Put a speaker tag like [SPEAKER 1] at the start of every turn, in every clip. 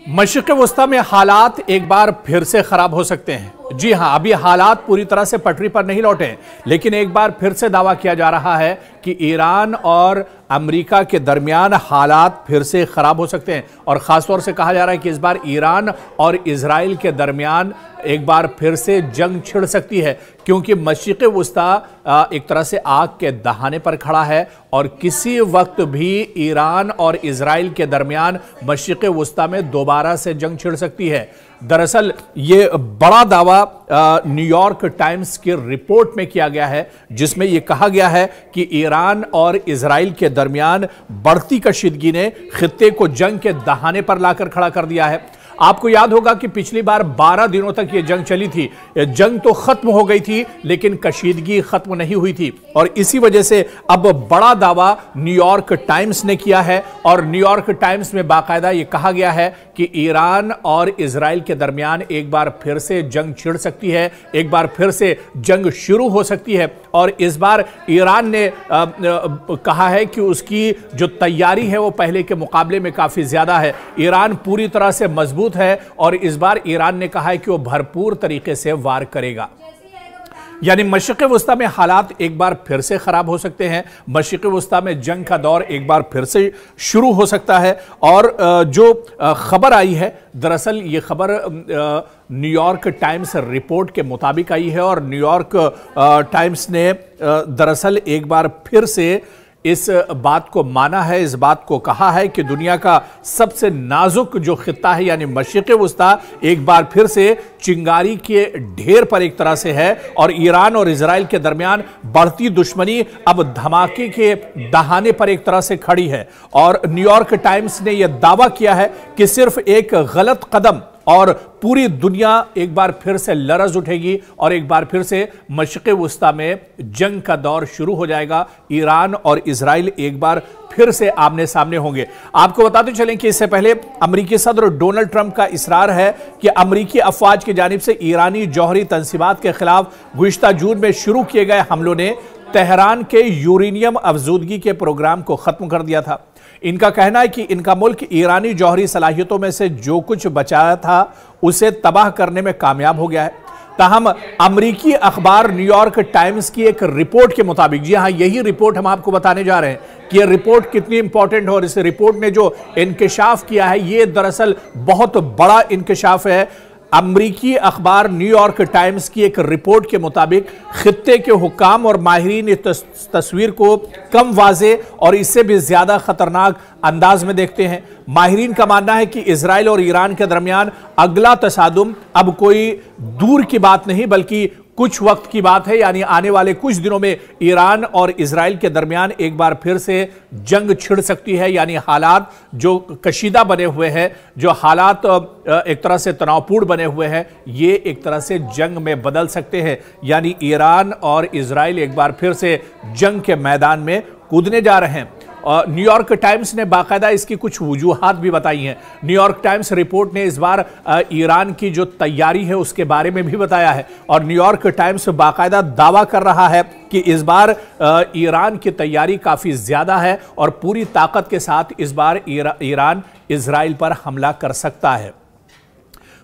[SPEAKER 1] मशरिक़ वस्ता में हालात एक बार फिर से खराब हो सकते हैं। जी हां, अभी हालात पूरी तरह से पटरी पर नहीं लौटे, लेकिन एक बार फिर से दावा किया जा रहा है कि ईरान और अमेरिका के दरमियान हालात फिर से खराब हो सकते हैं। और खासतौर से कहा जा रहा है कि इस बार ईरान और इजराइल के दरमियान एक बार फिर से जंग छिड़ सकती है, क्योंकि मशरिक़ वस्ता एक तरह से आग के दहाने पर खड़ा है और किसी वक्त भी ईरान और इजराइल के दरमियान मशरिक़ वस्ता में दोबारा से जंग छिड़ सकती है। दरअसल ये बड़ा दावा न्यूयॉर्क टाइम्स की रिपोर्ट में किया गया है, जिसमें यह कहा गया है कि ईरान और इजराइल के दरमियान बढ़ती कशीदगी ने खित्ते को जंग के दहाने पर लाकर खड़ा कर दिया है। आपको याद होगा कि पिछली बार 12 दिनों तक यह जंग चली थी। जंग तो खत्म हो गई थी, लेकिन कशीदगी खत्म नहीं हुई थी, और इसी वजह से अब बड़ा दावा न्यूयॉर्क टाइम्स ने किया है। और न्यूयॉर्क टाइम्स में बाकायदा यह कहा गया है कि ईरान और इजराइल के दरमियान एक बार फिर से जंग छिड़ सकती है, एक बार फिर से जंग शुरू हो सकती है। और इस बार ईरान ने कहा है कि उसकी जो तैयारी है वो पहले के मुकाबले में काफी ज्यादा है। ईरान पूरी तरह से मजबूत है और इस बार ईरान ने कहा है कि वो भरपूर तरीके से वार करेगा। यानी मशरिक़ वस्ता में हालात एक बार फिर से खराब हो सकते हैं। मशरिक़ वस्ता में जंग का दौर एक बार फिर से शुरू हो सकता है। और जो खबर आई है, दरअसल ये खबर न्यूयॉर्क टाइम्स रिपोर्ट के मुताबिक आई है, और न्यूयॉर्क टाइम्स ने दरअसल एक बार फिर से इस बात को माना है, इस बात को कहा है कि दुनिया का सबसे नाजुक जो खित्ता है यानी मशरिक़ वस्ता एक बार फिर से चिंगारी के ढेर पर एक तरह से है, और ईरान और इजराइल के दरमियान बढ़ती दुश्मनी अब धमाके के दहाने पर एक तरह से खड़ी है। और न्यूयॉर्क टाइम्स ने यह दावा किया है कि सिर्फ एक गलत कदम और पूरी दुनिया एक बार फिर से लरज उठेगी और एक बार फिर से मशरिक़ वस्ता में जंग का दौर शुरू हो जाएगा। ईरान और इजराइल एक बार फिर से आमने सामने होंगे। आपको बताते चलें कि इससे पहले अमेरिकी सदर डोनाल्ड ट्रंप का इसरार है कि अमेरिकी अफवाज की जानिब से ईरानी जौहरी तंसीबात के खिलाफ गुज़िश्ता जून में शुरू किए गए हमलों ने तेहरान के यूरेनियम अफजूदगी के प्रोग्राम को खत्म कर दिया था। इनका कहना है कि इनका मुल्क ईरानी जौहरी सलाहियतों में से जो कुछ बचाया था उसे तबाह करने में कामयाब हो गया है। ताहम अमरीकी अखबार न्यूयॉर्क टाइम्स की एक रिपोर्ट के मुताबिक, जी हां, यही रिपोर्ट हम आपको बताने जा रहे हैं कि यह रिपोर्ट कितनी इंपॉर्टेंट है, और इस रिपोर्ट ने जो इंकशाफ किया है ये दरअसल बहुत बड़ा इंकशाफ है। अमरीकी अखबार न्यूयॉर्क टाइम्स की एक रिपोर्ट के मुताबिक खित्ते के हुक्काम और माहिरीन इस तस्वीर को कम वाज़े और इससे भी ज्यादा खतरनाक अंदाज में देखते हैं। माहिरीन का मानना है कि इजराइल और ईरान के दरमियान अगला तसादुम अब कोई दूर की बात नहीं बल्कि कुछ वक्त की बात है, यानी आने वाले कुछ दिनों में ईरान और इजराइल के दरमियान एक बार फिर से जंग छिड़ सकती है। यानी हालात जो कशीदा बने हुए हैं, जो हालात एक तरह से तनावपूर्ण बने हुए हैं, ये एक तरह से जंग में बदल सकते हैं। यानी ईरान और इजराइल एक बार फिर से जंग के मैदान में कूदने जा रहे हैं। न्यूयॉर्क टाइम्स ने बाकायदा इसकी कुछ वजूहात भी बताई हैं। न्यूयॉर्क टाइम्स रिपोर्ट ने इस बार ईरान की जो तैयारी है उसके बारे में भी बताया है, और न्यूयॉर्क टाइम्स बाकायदा दावा कर रहा है कि इस बार ईरान की तैयारी काफ़ी ज़्यादा है और पूरी ताकत के साथ इस बार ईरान इजराइल पर हमला कर सकता है।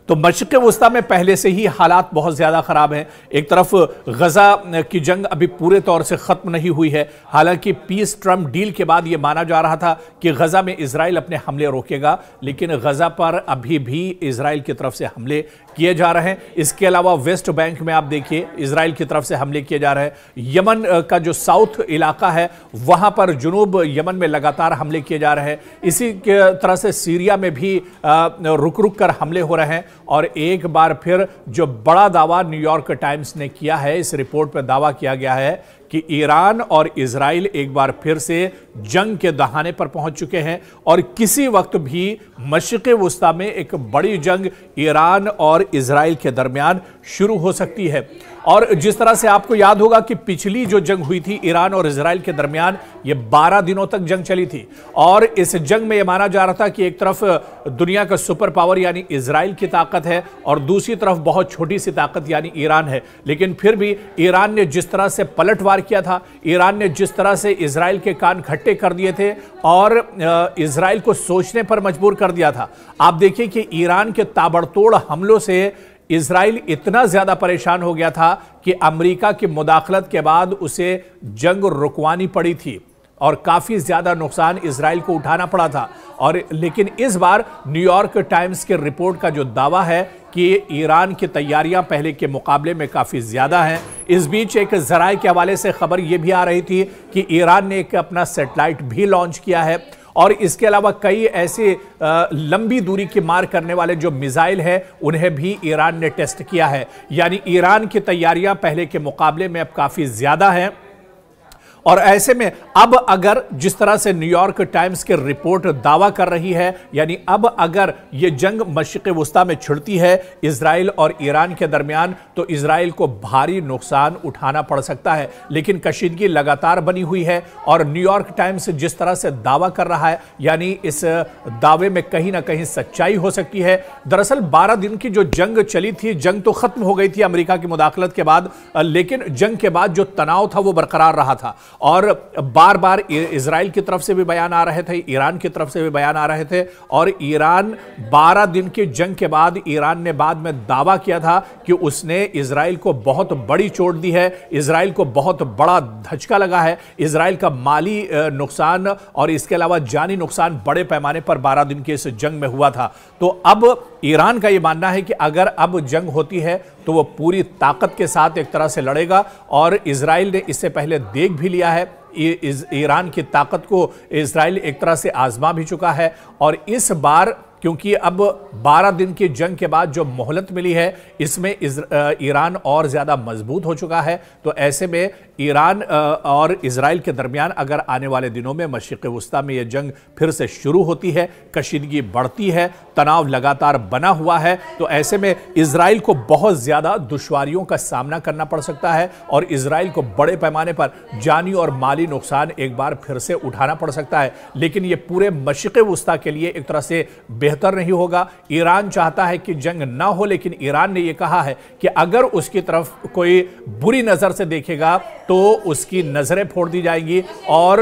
[SPEAKER 1] तो मशरिक़ वस्ता में पहले से ही हालात बहुत ज़्यादा ख़राब हैं। एक तरफ गज़ा की जंग अभी पूरे तौर से ख़त्म नहीं हुई है। हालांकि पीस ट्रंप डील के बाद ये माना जा रहा था कि गज़ा में इजराइल अपने हमले रोकेगा, लेकिन गज़ा पर अभी भी इजराइल की तरफ से हमले किए जा रहे हैं। इसके अलावा वेस्ट बैंक में आप देखिए इजराइल की तरफ से हमले किए जा रहे हैं। यमन का जो साउथ इलाका है वहाँ पर जुनूब यमन में लगातार हमले किए जा रहे हैं। इसी के तरह से सीरिया में भी रुक रुक कर हमले हो रहे हैं। और एक बार फिर जो बड़ा दावा न्यूयॉर्क टाइम्स ने किया है, इस रिपोर्ट पर दावा किया गया है कि ईरान और इजराइल एक बार फिर से जंग के दहाने पर पहुंच चुके हैं और किसी वक्त भी मशरिक़ वस्ता में एक बड़ी जंग ईरान और इजराइल के दरमियान शुरू हो सकती है। और जिस तरह से आपको याद होगा कि पिछली जो जंग हुई थी ईरान और इजराइल के दरमियान, ये 12 दिनों तक जंग चली थी और इस जंग में यह माना जा रहा था कि एक तरफ दुनिया का सुपर पावर यानी इजराइल की ताकत है और दूसरी तरफ बहुत छोटी सी ताकत यानी ईरान है। लेकिन फिर भी ईरान ने जिस तरह से पलटवार किया था, ईरान ने जिस तरह से इजराइल के कान खट्टे कर दिए थे और इजराइल को सोचने पर मजबूर कर दिया था। आप देखिए कि ईरान के ताबड़तोड़ हमलों से इजराइल इतना ज्यादा परेशान हो गया था कि अमेरिका की मुदाखलत के बाद उसे जंग रुकवानी पड़ी थी और काफी ज्यादा नुकसान इजराइल को उठाना पड़ा था। और लेकिन इस बार न्यूयॉर्क टाइम्स के रिपोर्ट का जो दावा है कि ईरान की तैयारियां पहले के मुकाबले में काफी ज्यादा हैं। इस बीच एक जराये के हवाले से खबर यह भी आ रही थी कि ईरान ने एक अपना सैटेलाइट भी लॉन्च किया है और इसके अलावा कई ऐसे लंबी दूरी की मार करने वाले जो मिसाइल है उन्हें भी ईरान ने टेस्ट किया है। यानी ईरान की तैयारियां पहले के मुकाबले में अब काफी ज्यादा हैं। और ऐसे में अब अगर जिस तरह से न्यूयॉर्क टाइम्स की रिपोर्ट दावा कर रही है, यानी अब अगर यह जंग मशरिक़ वुस्ता में छिड़ती है इजराइल और ईरान के दरमियान, तो इजराइल को भारी नुकसान उठाना पड़ सकता है। लेकिन कशीदगी लगातार बनी हुई है और न्यूयॉर्क टाइम्स जिस तरह से दावा कर रहा है, यानी इस दावे में कहीं ना कहीं सच्चाई हो सकती है। दरअसल 12 दिन की जो जंग चली थी, जंग तो खत्म हो गई थी अमेरिका की मुदाखलत के बाद, लेकिन जंग के बाद जो तनाव था वो बरकरार रहा था और बार बार इजराइल की तरफ से भी बयान आ रहे थे, ईरान की तरफ से भी बयान आ रहे थे। और ईरान 12 दिन की जंग के बाद ईरान ने बाद में दावा किया था कि उसने इजराइल को बहुत बड़ी चोट दी है, इजराइल को बहुत बड़ा धचका लगा है, इजराइल का माली नुकसान और इसके अलावा जानी नुकसान बड़े पैमाने पर 12 दिन की इस जंग में हुआ था। तो अब ईरान का यह मानना है कि अगर अब जंग होती है तो वो पूरी ताकत के साथ एक तरह से लड़ेगा और इजराइल ने इससे पहले देख भी लिया है। ईरान की ताकत को इजराइल एक तरह से आजमा भी चुका है और इस बार क्योंकि अब 12 दिन की जंग के बाद जो मोहलत मिली है इसमें ईरान और ज्यादा मजबूत हो चुका है। तो ऐसे में ईरान और इजराइल के दरमियान अगर आने वाले दिनों में मशरिक़ वुस्ता में यह जंग फिर से शुरू होती है, कशीदगी बढ़ती है, तनाव लगातार बना हुआ है, तो ऐसे में इजराइल को बहुत ज्यादा दुश्वारियों का सामना करना पड़ सकता है और इजराइल को बड़े पैमाने पर जानी और माली नुकसान एक बार फिर से उठाना पड़ सकता है। लेकिन यह पूरे मशरिक़ वुस्ता के लिए एक तरह से बेहतर नहीं होगा। ईरान चाहता है कि जंग ना हो, लेकिन ईरान ने यह कहा है कि अगर उसकी तरफ कोई बुरी नजर से देखेगा तो उसकी नजरें फोड़ दी जाएंगी और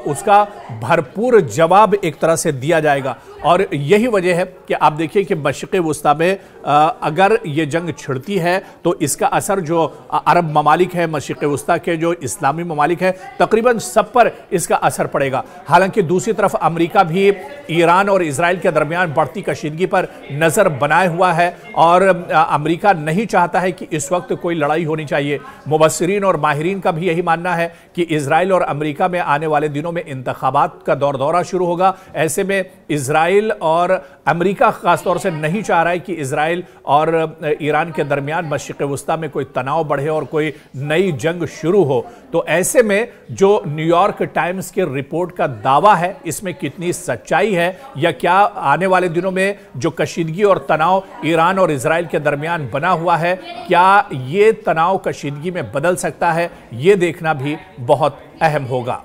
[SPEAKER 1] उसका भरपूर जवाब एक तरह से दिया जाएगा। और यही वजह है कि आप देखिए कि मशरिक़ वुस्ता में अगर ये जंग छिड़ती है तो इसका असर जो अरब ममालिक है, मशरिक़ वुस्ता के जो इस्लामी ममालिक है, तकरीबन सब पर इसका असर पड़ेगा। हालांकि दूसरी तरफ अमेरिका भी ईरान और इजराइल के दरमियान बढ़ती कशीदगी पर नजर बनाए हुआ है और अमेरिका नहीं चाहता है कि इस वक्त कोई लड़ाई होनी चाहिए। मुबस्सिरीन और माहिरीन का भी यही मानना है कि इजराइल और अमेरिका में आने वाले दिनों में इंतखाबात का दौरा शुरू होगा। ऐसे में इजराइल और अमेरिका खासतौर से नहीं चाह रहा है कि इजराइल और ईरान के दरमियान मशरिक़ वुस्ता में कोई तनाव बढ़े और कोई नई जंग शुरू हो। तो ऐसे में जो न्यूयॉर्क टाइम्स की रिपोर्ट का दावा है इसमें कितनी सच्चाई है या क्या आने वाले दिनों में जो कशीदगी और तनाव ईरान और इजराइल के दरमियान बना हुआ है, क्या ये तनाव कशीदगी में बदल सकता है, ये देखना भी बहुत अहम होगा।